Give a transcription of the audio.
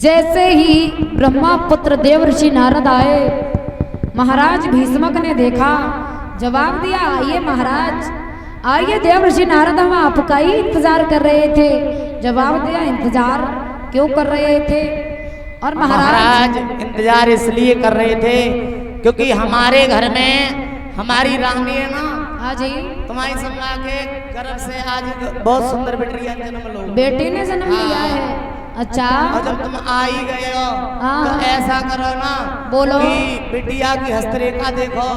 जैसे ही ब्रह्मपुत्र देव ऋषि नारद आए, महाराज भीष्मक ने देखा, जवाब दिया, आइए महाराज, आइए देव ऋषि नारद, हम आपका ही इंतजार कर रहे थे। जवाब दिया, इंतजार क्यों कर रहे थे? और महाराज इंतजार इसलिए कर रहे थे क्योंकि हमारे घर में हमारी रानी है ना, हाँ जी, तुम्हारी सम्मा के गर्भ से आज बहुत सुंदर बेटी ने जन्म लिया है। अच्छा, और जब तुम आ ही गए हो तो ऐसा करो ना, बोलो, कि बिटिया की हस्तरेखा देखो